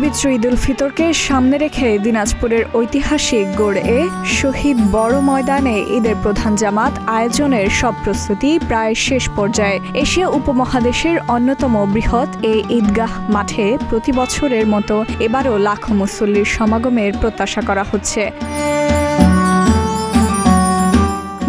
পবিত্র ঈদ উল ফিতরকে সামনে রেখে দিনাজপুরের ঐতিহাসিক গড়ে শহীদ বড় ময়দানে ঈদের প্রধান জামাত আয়োজনের সব প্রস্তুতি প্রায় শেষ পর্যায়ে। এশিয়া উপমহাদেশের অন্যতম বৃহৎ এই ঈদগাহ মাঠে প্রতি বছরের মতো এবারও লাখো মুসল্লির সমাগমের প্রত্যাশা করা হচ্ছে।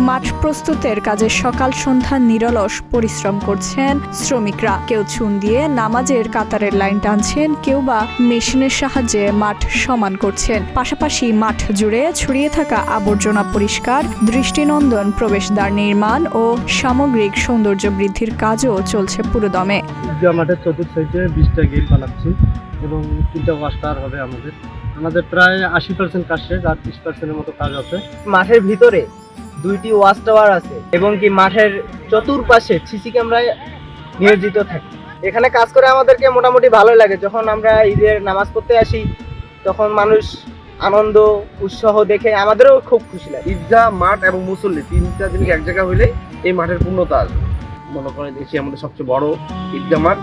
মাঠ প্রস্তুতের কাজে সকাল সন্ধ্যা নিরলস পরিশ্রম করছেন শ্রমিকরা। কেউ চুন দিয়ে নামাজের কাতারের লাইন টানছেন, কেউ বা মেশিনের সাহায্যে মাঠ সমান করছেন। পাশাপাশি মাঠ জুড়ে ছড়িয়ে থাকা আবর্জনা পরিষ্কার, দৃষ্টিনন্দন প্রবেশদ্বার নির্মাণ ও সামগ্রিক সৌন্দর্য বৃদ্ধির কাজও চলছে পুরোদমে। মাঠের চতুর্থ সাইডে 20টা গেট বানাচ্ছি এবং 3টা ওয়াশ টাওয়ার হবে। আমাদের প্রায় 80% কাজ শেষ, আর 20%-এর মতো কাজ আছে। মাঠের ভিতরে 2টি ওয়াচ টাওয়ার আছে এবং কি মাঠের চতুর্পাশে সিসি ক্যামেরায় নিয়োজিত থাকে। এখানে কাজ করে আমাদেরকে মোটামুটি ভালোই লাগে। যখন আমরা ঈদের নামাজ পড়তে আসি তখন মানুষ আনন্দ উৎসাহ দেখে আমাদেরও খুব খুশি লাগে। ঈদগাহ মাঠ এবং মুসল্লি 3টা জিনিস এক জায়গায় হইলে এই মাঠের পূর্ণতা আসবে। মনে করেন এশিয়া আমাদের সবচেয়ে বড় ঈদগাহ মাঠ।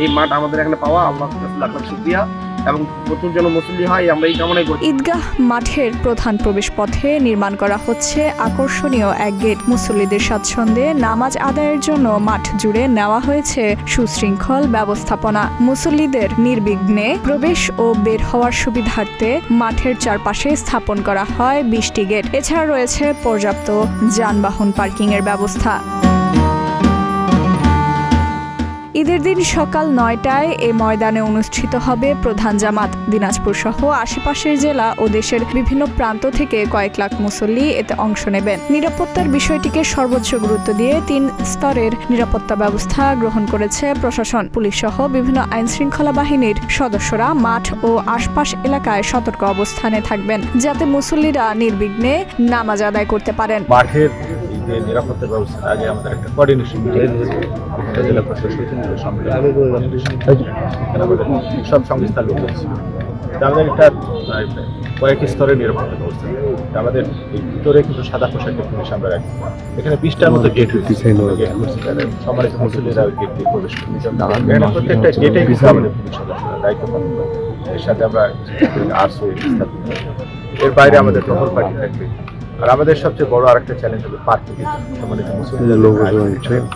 এই মাঠ আমাদের এখানে পাওয়া আল্লাহর কাছে লাখ লাখ শুকরিয়া এবং প্রচুর জন মুসল্লি হয়, আমরা এই কামনাই করি। ঈদগাহ মাঠের প্রধান প্রবেশ পথে নির্মাণ করা হচ্ছে আকর্ষণীয় এক গেট। মুসল্লিদের স্বাচ্ছন্দ্যে নামাজ আদায়ের জন্য মাঠ জুড়ে নেওয়া হয়েছে সুশৃঙ্খল ব্যবস্থাপনা। মুসল্লিদের নির্বিঘ্নে প্রবেশ ও বের হওয়ার সুবিধার্থে মাঠের চারপাশে স্থাপন করা হয় 20টি গেট। এছাড়া রয়েছে পর্যাপ্ত যানবাহন পার্কিংয়ের ব্যবস্থা। ঈদের দিন সকাল 9টায় এ ময়দানে অনুষ্ঠিত হবে প্রধান জামাত। দিনাজপুর সহ আশেপাশের জেলা ও দেশের বিভিন্ন প্রান্ত থেকে কয়েক লাখ মুসল্লি এতে অংশ নেবেন। নিরাপত্তার বিষয়টিকে সর্বোচ্চ গুরুত্ব দিয়ে 3 স্তরের নিরাপত্তা ব্যবস্থা গ্রহণ করেছে প্রশাসন। পুলিশ সহ বিভিন্ন আইনশৃঙ্খলা বাহিনীর সদস্যরা মাঠ ও আশপাশ এলাকায় সতর্ক অবস্থানে থাকবেন, যাতে মুসল্লিরা নির্বিঘ্নে নামাজ আদায় করতে পারেন। মাঠের নিরাপত্তা ব্যবস্থা আগে আমাদের একটা কোঅর্ডিনেশন জেলা প্রশাসন সব সংস্থার লোক আছে। আমাদের একটা কয়েক স্তরের নিরাপত্তা ব্যবস্থা। আমাদের ভিতরে কিন্তু সাদা পোশাকের পুলিশ আমরা রাখি। এখানে 20টার মতো গেট সম্মানিত মুসল্লিরা গেট দিয়ে প্রবেশ করতে প্রত্যেকটা গেটে কিন্তু আমাদের পুলিশ সদস্যরা দায়িত্ব পালন করে। এর সাথে আমরা আরসি স্থাপিত। এর বাইরে আমাদের টহল পার্টি থাকবে। আর আমাদের সবচেয়ে বড় আরেকটা চ্যালেঞ্জ হলো পার্কিং এর জন্য।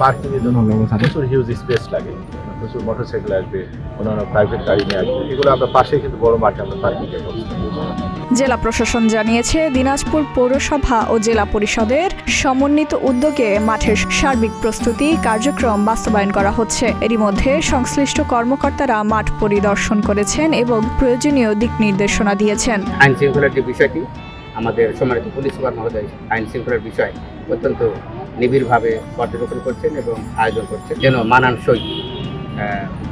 পার্কিং এর জন্য প্রচুর হিউজ স্পেস লাগে, প্রচুর মোটরসাইকেল আসবে, অন্যান্য প্রাইভেট গাড়ি নিয়ে আসবে। এগুলো আমরা পাশে কিন্তু বড় মাঠে আমরা পার্কিং এর ব্যবস্থা করছি। জেলা প্রশাসন জানিয়েছে, দিনাজপুর পৌরসভা ও জেলা পরিষদের সমন্বিত উদ্যোগে মাঠের সার্বিক প্রস্তুতি কার্যক্রম বাস্তবায়ন করা হচ্ছে। এরই মধ্যে সংশ্লিষ্ট কর্মকর্তারা মাঠ পরিদর্শন করেছেন এবং প্রয়োজনীয় দিক নির্দেশনা দিয়েছেন। আইন শৃঙ্খলার যে বিষয়টি আমাদের সম্মানিত পুলিশ সুপার মহোদয় আইন শৃঙ্খলার বিষয় অত্যন্ত নিবিড়ভাবে পর্যবেক্ষণ করছেন এবং আয়োজন করছেন, যেন মানানসই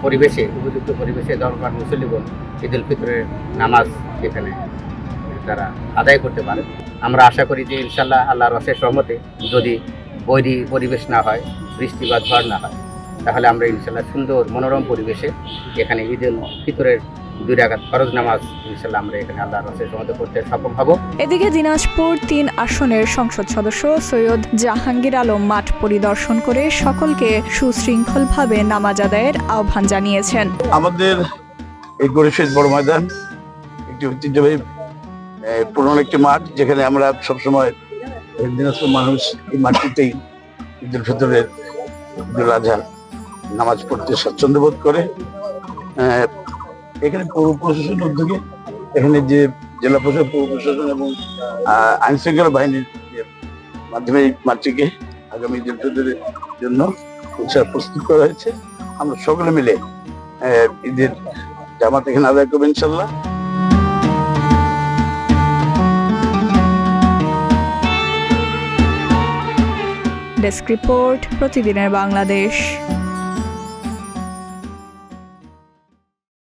পরিবেশে, উপযুক্ত পরিবেশে দরকার মুসল্লিগণ ঈদ উল ফিতরের নামাজ এখানে তারা আদায় করতে পারে। আমরা আশা করি যে ইনশাল্লাহ আল্লাহর অশেষ রহমতে যদি বৈরী পরিবেশ না হয়, বৃষ্টি বা ঝড় না হয়, তাহলে আমরা ইনশাল্লাহ সুন্দর মনোরম পরিবেশে এখানে ঈদ উল ফিতরের 2 রাকাত ফরজ নামাজ ইনশাআল্লাহ আমরা এখানে আল্লাহর রাসূলের সমাদে পড়তে সক্ষম হব। এদিকে দিনাজপুর 3 আসনের সংসদ সদস্য সৈয়দ জাহাঙ্গীর আলম মাঠ পরিদর্শন করে সকলকে সুশৃঙ্খলভাবে নামাজ আদায়ের আহ্বান জানিয়েছেন। আমাদের এই গড়েশহীদ বড় ময়দান একটি ঐতিহ্যবাহী পুরনো একটি মাঠ, যেখানে আমরা সবসময় দিনাজপুর মানুষ এই মাঠটিতেই ঈদ উল ফিতরের ঈদুল আজহা নামাজ পড়তে স্বাচ্ছন্দ্য বোধ করে। এখানে পৌর প্রশাসনের উদ্যোগে এখানে যে জেলা প্রশাসন, পৌর প্রশাসন এবং আইন শৃঙ্খলা বাহিনীর মাধ্যমে এই মাঠটিকে আগামী ঈদ উল ফিতরের জন্য প্রস্তুত করা হয়েছে। আমরা সকলে মিলে ঈদের জামাত এখানে আদায় করবো ইনশাল্লাহ। ডেস্ক রিপোর্ট, প্রতিদিনের বাংলাদেশ।